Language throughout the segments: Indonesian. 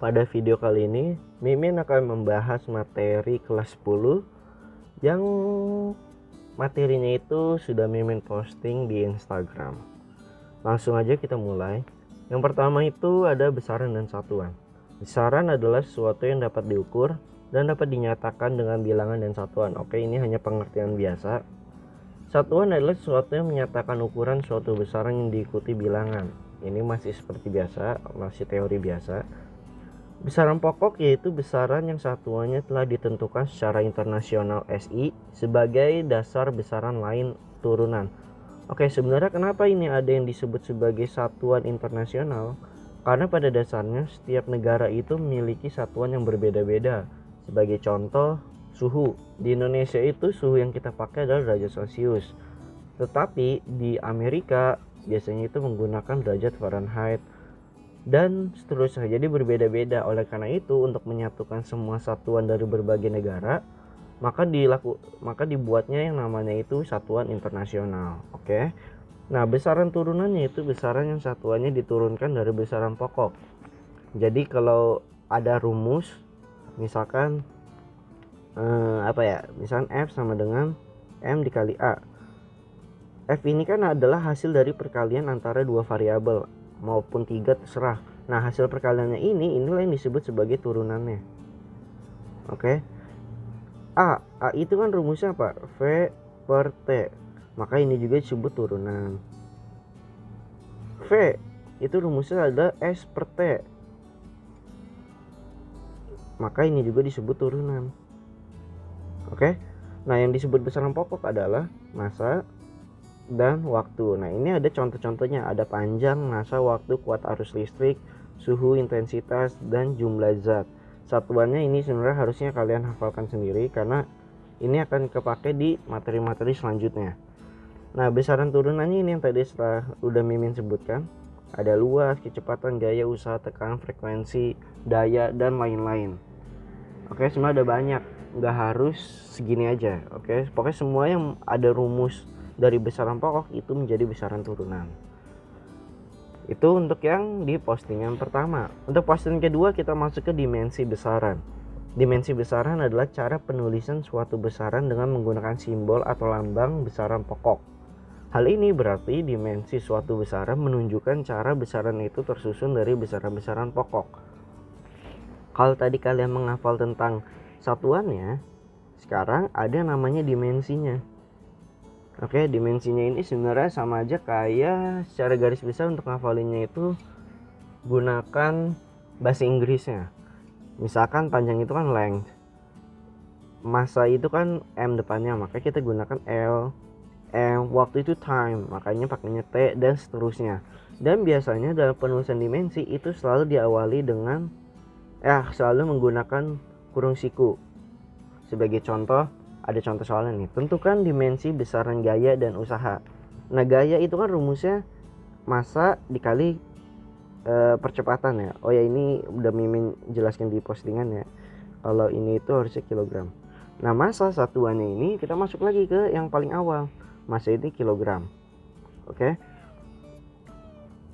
Pada video kali ini, Mimin akan membahas materi kelas 10 yang materinya itu sudah Mimin posting di Instagram. Langsung aja kita mulai. Yang pertama itu ada besaran dan satuan. Besaran adalah sesuatu yang dapat diukur dan dapat dinyatakan dengan bilangan dan satuan. Oke, ini hanya pengertian biasa. Satuan adalah sesuatu yang menyatakan ukuran suatu besaran yang diikuti bilangan. Ini masih seperti biasa, masih teori biasa. Besaran pokok yaitu besaran yang satuannya telah ditentukan secara internasional SI sebagai dasar besaran lain turunan. Oke, sebenarnya kenapa ini ada yang disebut sebagai satuan internasional? Karena pada dasarnya setiap negara itu memiliki satuan yang berbeda-beda. Sebagai contoh, suhu. Di Indonesia itu suhu yang kita pakai adalah derajat Celcius. Tetapi di Amerika biasanya itu menggunakan derajat Fahrenheit. Dan seterusnya, jadi berbeda-beda. Oleh karena itu, untuk menyatukan semua satuan dari berbagai negara, maka dibuatnya yang namanya itu satuan internasional. Oke. Nah, besaran turunannya itu besaran yang satuannya diturunkan dari besaran pokok. Jadi kalau ada rumus, misalkan misalkan F sama dengan M dikali A. F ini kan adalah hasil dari perkalian antara dua variabel maupun 3, terserah. Nah, hasil perkaliannya inilah yang disebut sebagai turunannya. Oke. A itu kan rumusnya apa? V per T. Maka ini juga disebut turunan. V itu rumusnya ada S per T. Maka ini juga disebut turunan. Oke. Nah, yang disebut besaran pokok adalah massa dan waktu. Nah, ini ada contoh-contohnya, ada panjang, massa, waktu, kuat arus listrik, suhu, intensitas, dan jumlah zat. Satuannya ini sebenarnya harusnya kalian hafalkan sendiri karena ini akan kepake di materi-materi selanjutnya. Nah, besaran turunannya ini yang tadi setelah udah Mimin sebutkan, ada luas, kecepatan, gaya, usaha, tekanan, frekuensi, daya, dan lain-lain. Oke, semua ada banyak, nggak harus segini aja. Oke, pokoknya semua yang ada rumus dari besaran pokok itu menjadi besaran turunan. Itu untuk yang di postingan pertama. Untuk postingan kedua kita masuk ke dimensi besaran. Dimensi besaran adalah cara penulisan suatu besaran dengan menggunakan simbol atau lambang besaran pokok. Hal ini berarti dimensi suatu besaran menunjukkan cara besaran itu tersusun dari besaran-besaran pokok. Kalau tadi kalian menghafal tentang satuannya, sekarang ada namanya dimensinya. Oke, dimensinya ini sebenarnya sama aja kayak secara garis besar untuk ngafalinnya itu gunakan bahasa Inggrisnya. Misalkan panjang itu kan length, massa itu kan M depannya, maka kita gunakan L, M, waktu itu time, makanya pakainya T, dan seterusnya. Dan biasanya dalam penulisan dimensi itu selalu diawali dengan selalu menggunakan kurung siku. Sebagai contoh, ada contoh soalnya nih. Tentukan dimensi besaran gaya dan usaha. Nah, gaya itu kan rumusnya massa dikali percepatan ya. Oh ya, ini udah Mimin jelaskan di postingan ya. Kalau ini itu harusnya kilogram. Nah, massa satuannya ini kita masuk lagi ke yang paling awal. Massa ini kilogram. Oke.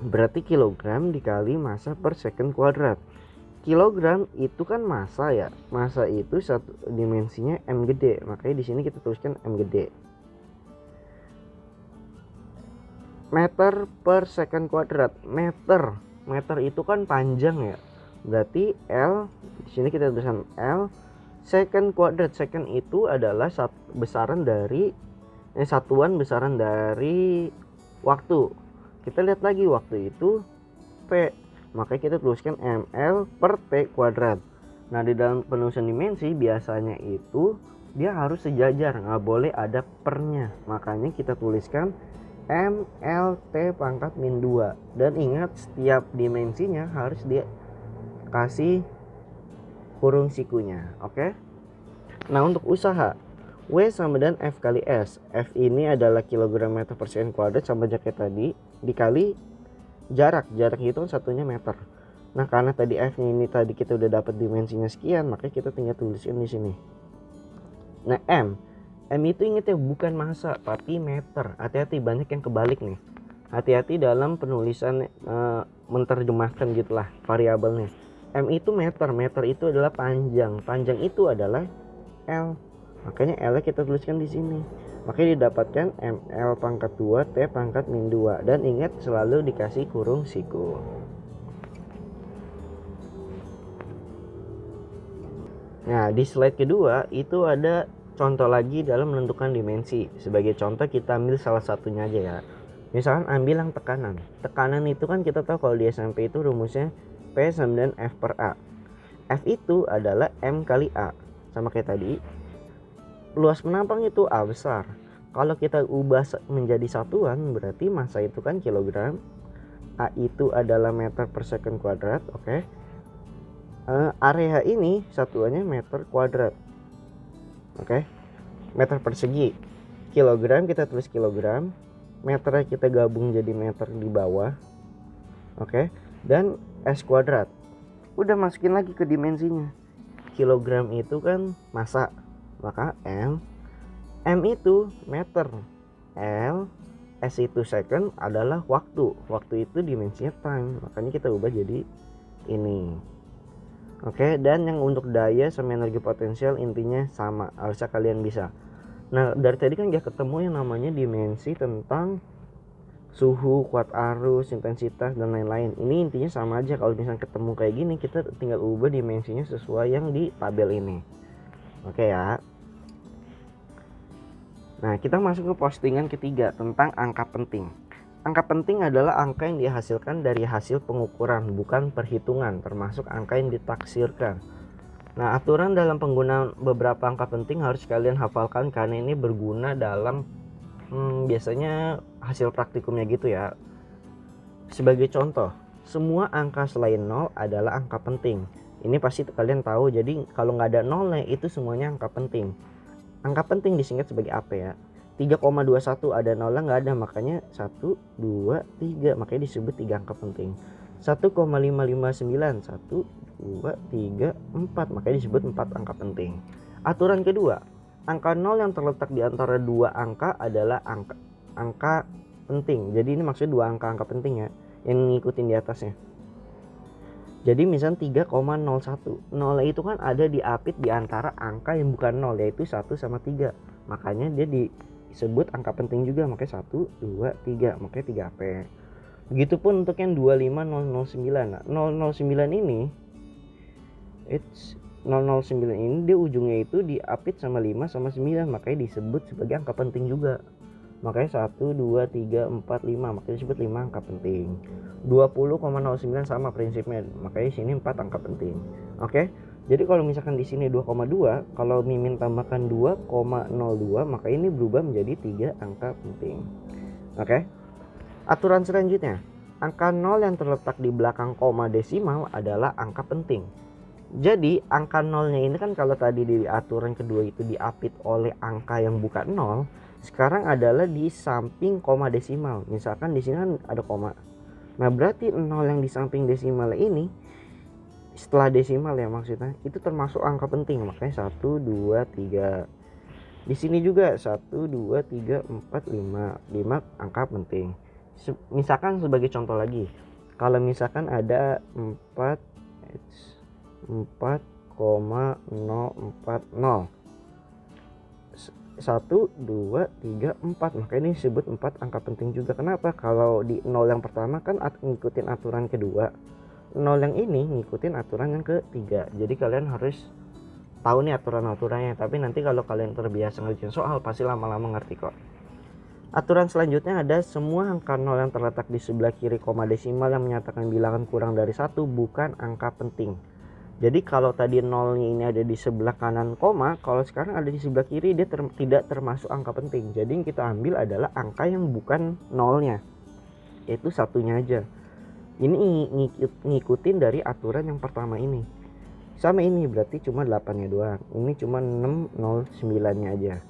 Berarti kilogram dikali massa per second kuadrat. Kilogram itu kan massa ya. Massa itu satu dimensinya M gede. Makanya di sini kita tuliskan M gede. Meter per second kuadrat. Meter itu kan panjang ya. Berarti L, di sini kita tuliskan L second kuadrat. Second itu adalah satuan besaran dari waktu. Kita lihat lagi waktu itu P. Makanya kita tuliskan ml per T kuadrat. Nah, di dalam penulisan dimensi biasanya itu dia harus sejajar, nggak boleh ada pernya. Makanya kita tuliskan mlt pangkat min 2. Dan ingat, setiap dimensinya harus dia kasih kurung sikunya. Oke? Nah, untuk usaha, W sama dengan F kali S. F ini adalah kilogram meter per second kuadrat sama aja kayak tadi, dikali jarak itu satunya meter. Nah, karena tadi F ini tadi kita udah dapat dimensinya sekian, maka kita tinggal tulisin di sini. Nah, M itu ingat ya, bukan massa tapi meter. Hati-hati, banyak yang kebalik nih. Hati-hati dalam penulisan menerjemahkan gitulah variabelnya. M itu meter, meter itu adalah panjang, panjang itu adalah L. Makanya L kita tuliskan di sini. Makanya didapatkan ML pangkat 2 T pangkat min 2. Dan ingat selalu dikasih kurung siku. Nah, di slide kedua itu ada contoh lagi dalam menentukan dimensi. Sebagai contoh kita ambil salah satunya aja ya. Misalkan ambil yang tekanan. Tekanan itu kan kita tahu kalau di SMP itu rumusnya P sama dengan F per A. F itu adalah M kali A. Sama kayak tadi. Luas penampang itu A besar. Kalau kita ubah menjadi satuan berarti massa itu kan kilogram. A itu adalah meter per second kuadrat. Oke. Area ini satuannya meter kuadrat. Oke. Meter persegi. Kilogram kita tulis kilogram. Meternya kita gabung jadi meter di bawah. Oke. Dan S kuadrat. Udah masukin lagi ke dimensinya. Kilogram itu kan massa. Maka M itu meter. L, S itu second adalah waktu. Waktu itu dimensinya time. Makanya kita ubah jadi ini. Oke, dan yang untuk daya sama energi potensial intinya sama. Harusnya kalian bisa. Nah, dari tadi kan gak ketemu yang namanya dimensi tentang suhu, kuat arus, intensitas, dan lain-lain. Ini intinya sama aja. Kalau misalnya ketemu kayak gini, kita tinggal ubah dimensinya sesuai yang di tabel ini. Oke ya. Nah, kita masuk ke postingan ketiga tentang angka penting. Angka penting adalah angka yang dihasilkan dari hasil pengukuran, bukan perhitungan, termasuk angka yang ditaksirkan. Nah, aturan dalam penggunaan beberapa angka penting harus kalian hafalkan karena ini berguna dalam biasanya hasil praktikumnya gitu ya. Sebagai contoh, semua angka selain 0 adalah angka penting. Ini pasti kalian tahu, jadi kalau nggak ada nolnya itu semuanya angka penting. Angka penting disingkat sebagai apa ya? 3,21 ada nolnya nggak ada, makanya 1, 2, 3, makanya disebut 3 angka penting. 1,559 1, 2, 3, 4, makanya disebut 4 angka penting. Aturan kedua, angka 0 yang terletak di antara dua angka adalah angka penting. Jadi ini maksudnya dua angka penting ya, yang ngikutin di atasnya. Jadi misalnya 3,01. 0 itu kan ada di apit di antara angka yang bukan 0, yaitu 1 sama 3. Makanya dia disebut angka penting juga, makanya 1, 2, 3, makanya 3AP. Begitupun untuk yang 25009. Nah, 009 ini 009 ini dia ujungnya itu diapit sama 5 sama 9, makanya disebut sebagai angka penting juga. Makanya 1, 2, 3, 4, 5, makanya disebut 5 angka penting. 20,09 sama prinsipnya, makanya di sini 4 angka penting. Oke. Jadi kalau misalkan di sini 2,2, kalau mimin tambahkan 2,02, maka ini berubah menjadi 3 angka penting. Oke. Aturan selanjutnya, angka 0 yang terletak di belakang koma desimal adalah angka penting. Jadi angka 0-nya ini kan kalau tadi di aturan kedua itu diapit oleh angka yang bukan 0, sekarang adalah di samping koma desimal. Misalkan di sini kan ada koma. Nah, berarti 0 yang di samping desimal ini setelah desimal ya maksudnya, itu termasuk angka penting. Makanya 1, 2, 3. Di sini juga 1, 2, 3, 4, 5. 5 angka penting. Misalkan sebagai contoh lagi, kalau misalkan ada 4,040 1, 2, 3, 4, maka ini disebut 4 angka penting juga. Kenapa? Kalau di 0 yang pertama kan ngikutin aturan kedua, 0 yang ini ngikutin aturan yang ketiga. Jadi kalian harus tahu nih aturan-aturannya. Tapi nanti kalau kalian terbiasa ngerjain soal pasti lama-lama ngerti kok. Aturan selanjutnya ada semua angka 0 yang terletak di sebelah kiri koma desimal yang menyatakan bilangan kurang dari 1 bukan angka penting. Jadi kalau tadi 0-nya ini ada di sebelah kanan koma, kalau sekarang ada di sebelah kiri dia tidak termasuk angka penting. Jadi yang kita ambil adalah angka yang bukan 0-nya, yaitu satunya aja. Ini ngikutin dari aturan yang pertama ini. Sama ini berarti cuma 8-nya doang. Ini cuma 609-nya aja.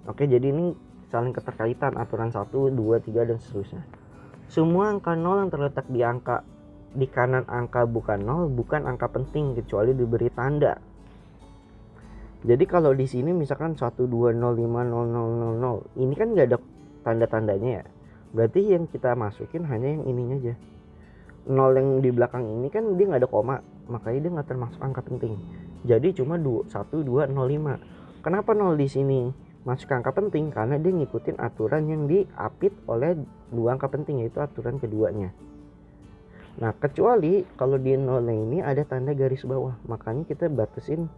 Oke, jadi ini saling keterkaitan aturan 1, 2, 3 dan seterusnya. Semua angka 0 yang terletak di kanan angka bukan 0 bukan angka penting kecuali diberi tanda. Jadi kalau di sini misalkan 1205000, ini kan nggak ada tanda-tandanya ya. Berarti yang kita masukin hanya yang ininya aja. 0 yang di belakang ini kan dia nggak ada koma, makanya dia nggak termasuk angka penting. Jadi cuma 1205. Kenapa 0 di sini masuk ke angka penting? Karena dia ngikutin aturan yang diapit oleh dua angka penting, yaitu aturan keduanya. Nah, kecuali kalau di 0 ini ada tanda garis bawah, makanya kita batasin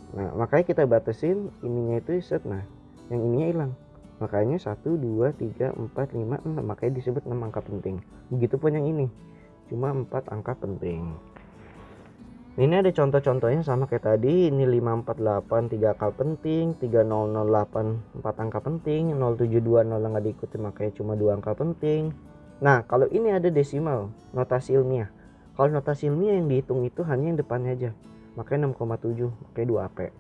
Nah, makanya kita batasin ininya itu set. Nah, yang ininya hilang. Makanya 1, 2, 3, 4, 5, 6. Makanya disebut 6 angka penting. Begitupun yang ini. Cuma 4 angka penting. Ini ada contoh-contohnya sama kayak tadi. Ini 548 3 angka penting, 3008 4 angka penting, 0720 nggak diikuti makanya cuma 2 angka penting. Nah, kalau ini ada desimal, notasi ilmiah. Kalau notasi ilmiah yang dihitung itu hanya yang depannya aja. Makanya 6,7, makanya 2 AP.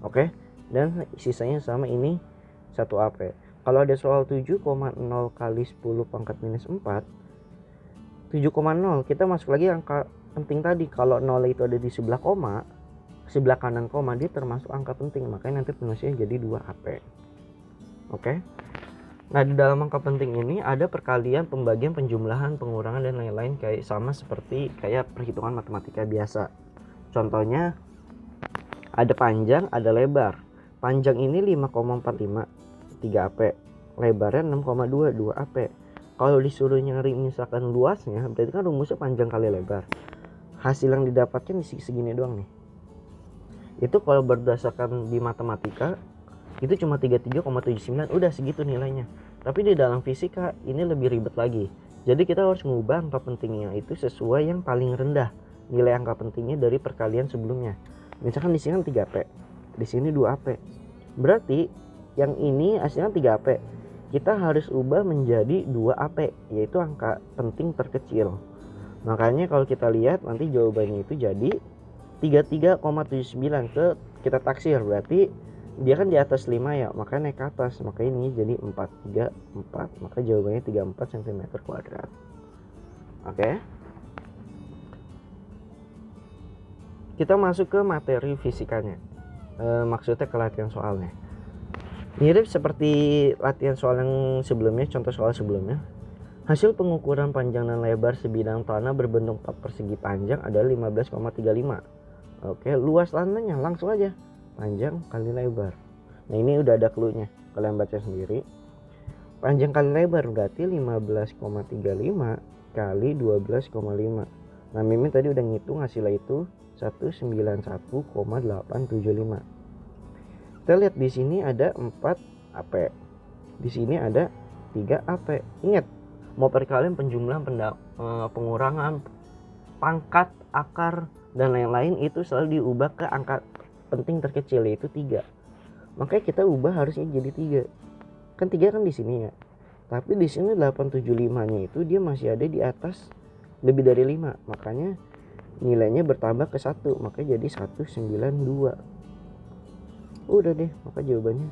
Oke? Dan sisanya sama ini 1 AP. Kalau ada soal 7,0 kali 10 pangkat minus 4, 7,0 kita masuk lagi angka penting tadi. Kalau 0 itu ada di sebelah koma, sebelah kanan koma, dia termasuk angka penting, makanya nanti penulisnya jadi 2 AP. Oke? Nah, di dalam angka penting ini ada perkalian, pembagian, penjumlahan, pengurangan, dan lain-lain, kayak sama seperti kayak perhitungan matematika biasa. Contohnya ada panjang, ada lebar. Panjang ini 5,45 3 AP, lebarnya 6,2 2 AP. Kalau disuruh nyari misalkan luasnya, berarti kan rumusnya panjang kali lebar. Hasil yang didapatkan di segini doang nih. Itu kalau berdasarkan di matematika itu cuma 33,79, udah segitu nilainya. Tapi di dalam fisika ini lebih ribet lagi. Jadi kita harus mengubah angka pentingnya itu sesuai yang paling rendah nilai angka pentingnya dari perkalian sebelumnya. Misalkan di sini kan 3 AP, di sini 2 AP. Berarti yang ini hasilnya 3 AP. Kita harus ubah menjadi 2 AP, yaitu angka penting terkecil. Makanya kalau kita lihat nanti jawabannya itu jadi 33,79 kita taksir, berarti dia kan di atas 5 ya, makanya naik ke atas, maka ini jadi 434, maka jawabannya 34 cm². Oke. Kita masuk ke materi fisikanya, maksudnya ke latihan soalnya. Mirip seperti latihan soal yang sebelumnya, contoh soal sebelumnya. Hasil pengukuran panjang dan lebar sebidang tanah berbentuk 4 persegi panjang adalah 15,35. Oke, luas tanahnya langsung aja panjang kali lebar. Nah, ini udah ada clue-nya, kalian baca sendiri. Panjang kali lebar berarti 15,35 kali 12,5. Nah, Mimin tadi udah ngitung hasilnya itu 191,875. Kita lihat di sini ada 4 AP. Di sini ada 3 AP. Ingat, mau perkalian, penjumlahan, pengurangan, pangkat, akar, dan lain-lain itu selalu diubah ke angka penting terkecil, yaitu 3. Makanya kita ubah harusnya jadi 3. Kan 3 kan di sini ya. Tapi di sini 875-nya itu dia masih ada di atas lebih dari 5. Makanya nilainya bertambah ke 1, makanya jadi 192. Udah deh, maka jawabannya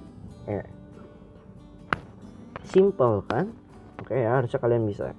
simple kan? Oke ya, harusnya kalian bisa.